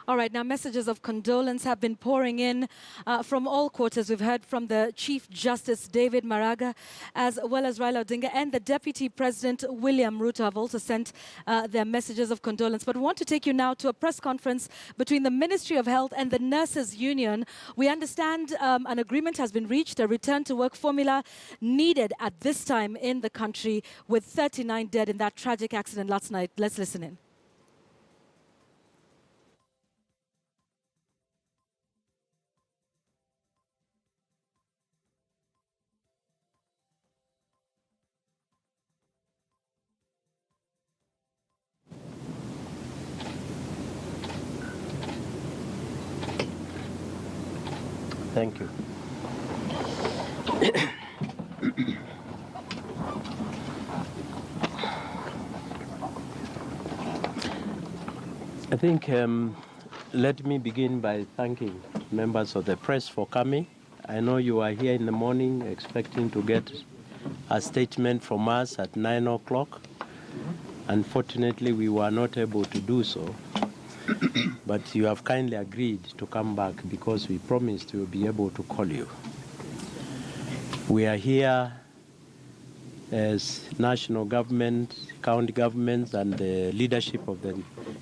All right, now messages of condolence have been pouring in from all quarters. We've heard from the Chief Justice David Maraga, as well as Raila Odinga, and the Deputy President William Ruto have also sent their messages of condolence. But we want to take you now to a press conference between the Ministry of Health and the Nurses Union. We understand an agreement has been reached, a return to work formula needed at this time in the country, with 39 dead in that tragic accident last night. Let's listen in. Thank you. I think let me begin by thanking members of the press for coming. I know you are here in the morning expecting to get a statement from us at 9 o'clock. Unfortunately, we were not able to do so. But you have kindly agreed to come back because we promised we will be able to call you. We are here as national government, county governments, and the leadership of the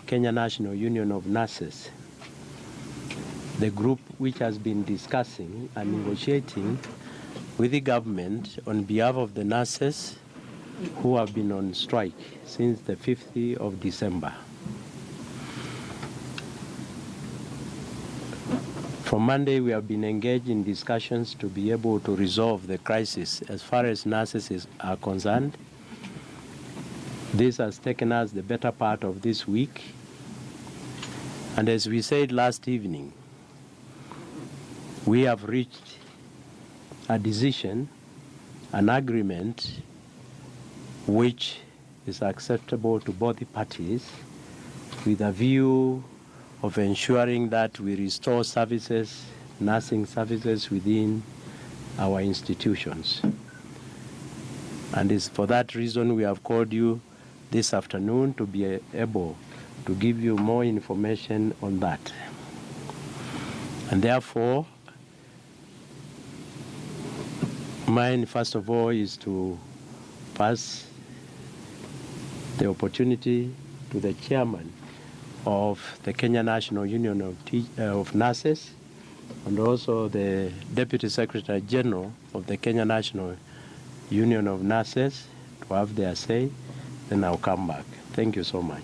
Kenya National Union of Nurses, the group which has been discussing and negotiating with the government on behalf of the nurses who have been on strike since the 5th of December. From Monday, we have been engaged in discussions to be able to resolve the crisis as far as nurses are concerned. This has taken us the better part of this week. And as we said last evening, we have reached a decision, an agreement, which is acceptable to both parties, with a view of ensuring that we restore services, nursing services within our institutions. And it's for that reason we have called you this afternoon to be able to give you more information on that. And therefore, mine, first of all, is to pass the opportunity to the chairman of the Kenya National Union of Nurses, and also the Deputy Secretary General of the Kenya National Union of Nurses to have their say. Then I'll come back. Thank you so much.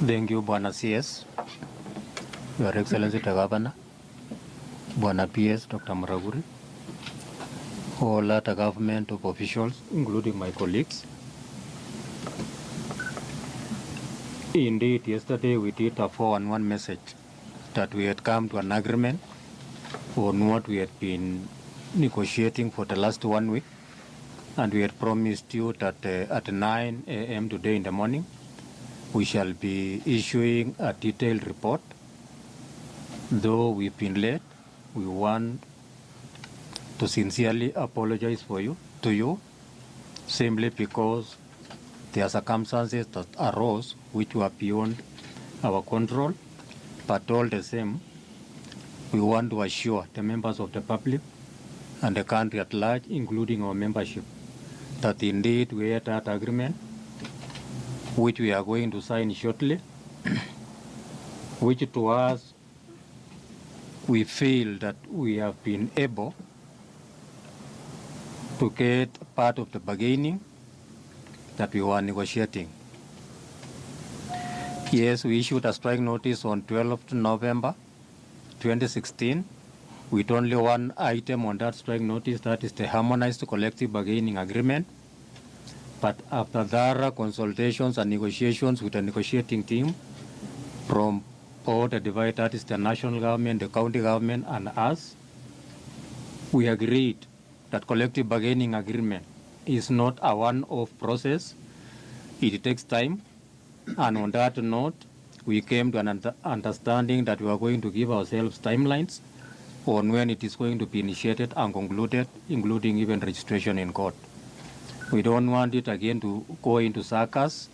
Thank you, Bwana CS, Your Excellency the Governor, Bwana PS, Dr. Muraguri, all other government of officials, including my colleagues. Indeed, yesterday we did a 4-on-1 message that we had come to an agreement on what we had been negotiating for the last 1 week, and we had promised you that at 9 a.m. today in the morning, we shall be issuing a detailed report. Though we've been late, we want to sincerely apologize to you, simply because there are circumstances that arose which were beyond our control. But all the same, we want to assure the members of the public and the country at large, including our membership, that indeed we had that agreement, which we are going to sign shortly, which to us, we feel that we have been able to get part of the bargaining that we were negotiating. Yes, we issued a strike notice on 12th November 2016 with only one item on that strike notice, that is the harmonized collective bargaining agreement. But after thorough consultations and negotiations with the negotiating team from both the divide, that is the national government, the county government, and us, we agreed that collective bargaining agreement is not a one-off process. It takes time. And on that note, we came to an understanding that we are going to give ourselves timelines on when it is going to be initiated and concluded, including even registration in court. We don't want it again to go into circus,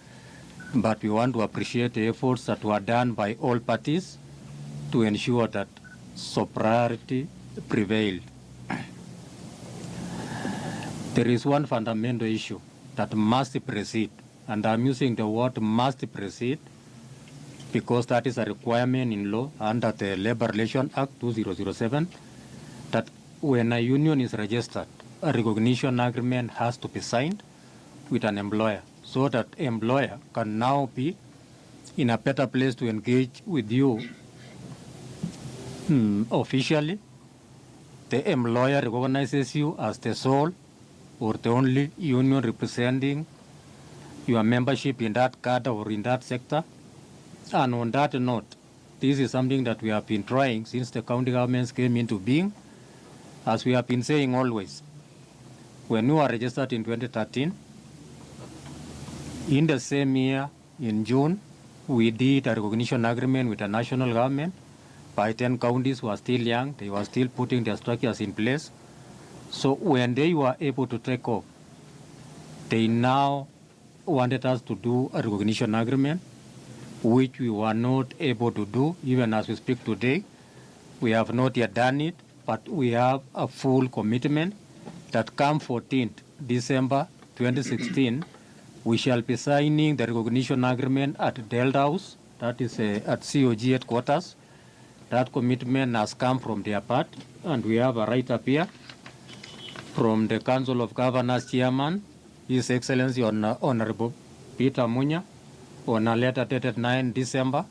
but we want to appreciate the efforts that were done by all parties to ensure that sobriety prevailed. There is one fundamental issue that must precede, and I'm using the word must precede because that is a requirement in law under the Labor Relations Act 2007, that when a union is registered, a recognition agreement has to be signed with an employer so that employer can now be in a better place to engage with you officially. The employer recognizes you as the sole or the only union representing your membership in that cadre or in that sector. And on that note, this is something that we have been trying since the county governments came into being. As we have been saying always, when we were registered in 2013, in the same year, in June, we did a recognition agreement with the national government. By 10 counties who are still young, they were still putting their structures in place. So when they were able to take off, they now wanted us to do a recognition agreement, which we were not able to do. Even as we speak today, we have not yet done it, but we have a full commitment that come 14th December 2016, we shall be signing the recognition agreement at Delta House, that is at COG headquarters. That commitment has come from their part, and we have a write-up here from the Council of Governors Chairman, His Excellency Honorable Peter Munya, on a letter dated 9 December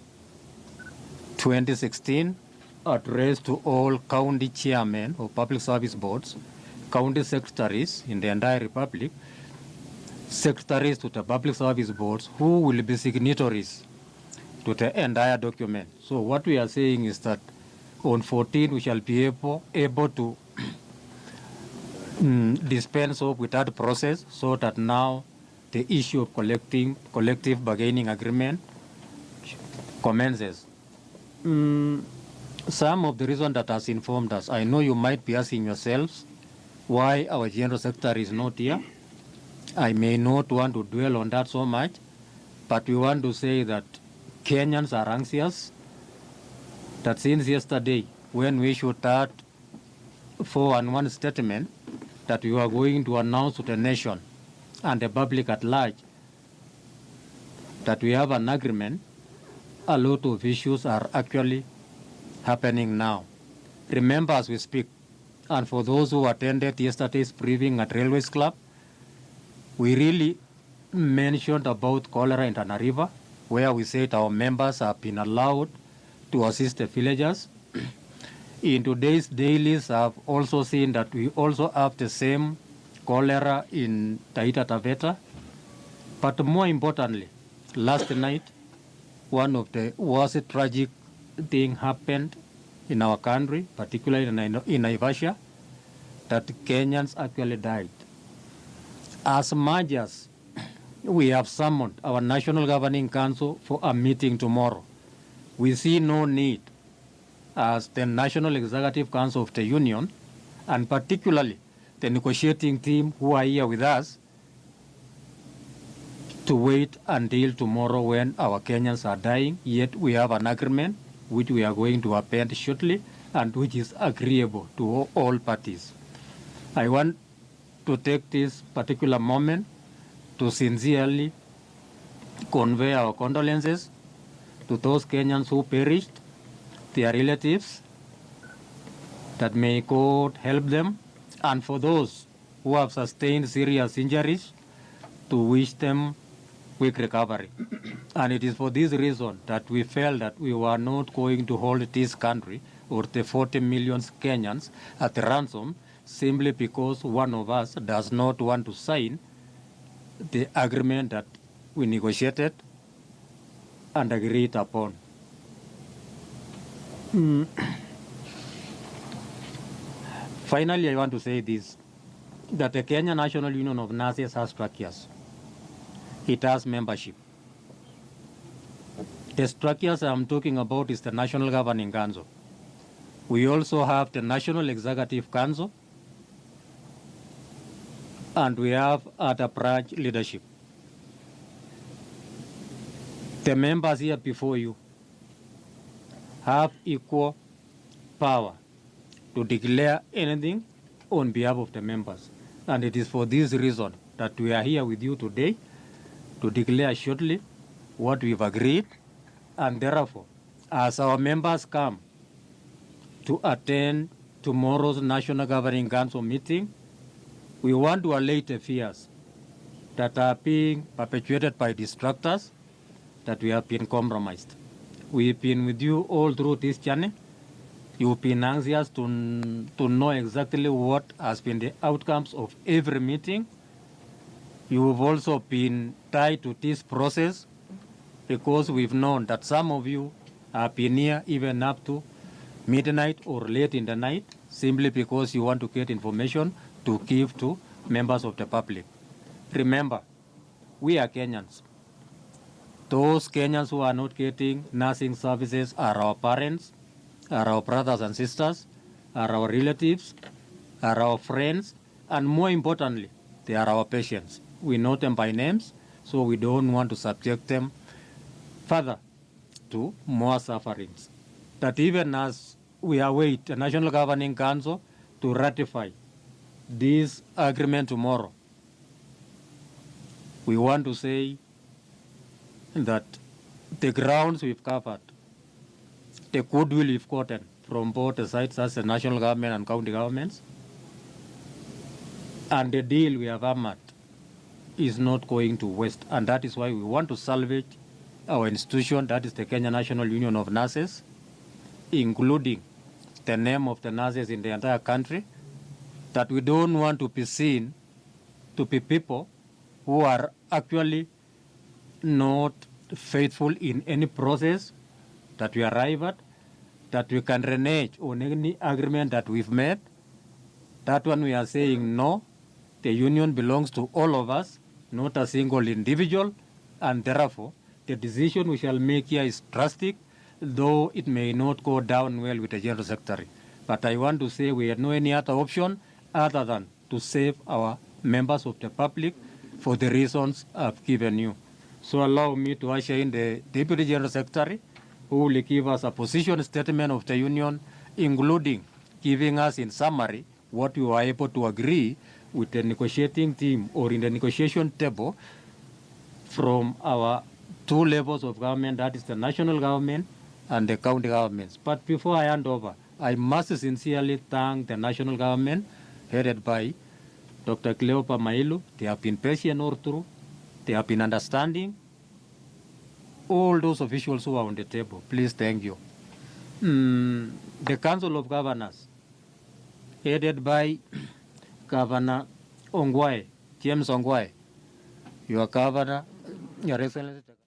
2016, addressed to all county chairmen of public service boards, county secretaries in the entire republic, secretaries to the public service boards who will be signatories to the entire document. So what we are saying is that on 14 we shall be able to dispense with that process so that now the issue of collective bargaining agreement commences. Some of the reason that has informed us, I know you might be asking yourselves why our General Secretary is not here. I may not want to dwell on that so much, but we want to say that Kenyans are anxious that since yesterday, when we issued that 4-1 statement that we are going to announce to the nation and the public at large that we have an agreement, a lot of issues are actually happening now. Remember as we speak, and for those who attended yesterday's briefing at Railways Club, we really mentioned about cholera in Tana River, where we said our members have been allowed to assist the villagers. In today's dailies, I've also seen that we also have the same cholera in Taita Taveta. But more importantly, last night, one of the worst tragic thing happened in our country, particularly in Naivasha, that Kenyans actually died. As much as we have summoned our National Governing Council for a meeting tomorrow, we see no need as the National Executive Council of the Union, and particularly the negotiating team who are here with us, to wait until tomorrow when our Kenyans are dying, yet we have an agreement which we are going to append shortly and which is agreeable to all parties. I want to take this particular moment to sincerely convey our condolences to those Kenyans who perished, their relatives, that may God help them, and for those who have sustained serious injuries, to wish them quick recovery. And it is for this reason that we felt that we were not going to hold this country or the 40 million Kenyans at ransom simply because one of us does not want to sign the agreement that we negotiated and agreed upon. Finally, I want to say this. that the Kenya National Union of Nurses has structures. It has membership. The structures I'm talking about is the National Governing Council. We also have the National Executive Council, and we have other branch leadership. The members here before you have equal power to declare anything on behalf of the members. And it is for this reason that we are here with you today to declare shortly what we've agreed. And therefore, as our members come to attend tomorrow's National Governing Council meeting, we want to allay the fears that are being perpetuated by distractors, that we have been compromised. We've been with you all through this journey. You've been anxious to know exactly what has been the outcomes of every meeting. You've also been tied to this process because we've known that some of you have been here even up to midnight or late in the night simply because you want to get information to give to members of the public. Remember, we are Kenyans. Those Kenyans who are not getting nursing services are our parents, are our brothers and sisters, are our relatives, are our friends, and more importantly, they are our patients. We know them by names, so we don't want to subject them further to more sufferings. That even as we await the National Governing Council to ratify this agreement tomorrow, we want to say that the grounds we've covered, the goodwill we've gotten from both the sides as the national government and county governments, and the deal we have hammered is not going to waste. And that is why we want to salvage our institution, that is the Kenya National Union of Nurses, including the name of the nurses in the entire country, that we don't want to be seen to be people who are actually not faithful in any process that we arrive at, that we can renege on any agreement that we've made. That one we are saying no, the union belongs to all of us, not a single individual, and therefore the decision we shall make here is drastic, though it may not go down well with the General Secretary. But I want to say we had no any other option other than to save our members of the public for the reasons I've given you. So allow me to usher in the Deputy General Secretary, who will give us a position statement of the union, including giving us in summary what we were able to agree with the negotiating team or in the negotiation table from our two levels of government, that is the national government and the county governments. But before I hand over, I must sincerely thank the national government headed by Dr. Cleopa Mailu. They have been patient all through. They have been understanding. All those officials who are on the table, please thank you. The Council of Governors, headed by Governor Ongwae, James Ongwae, your governor, Your Excellency.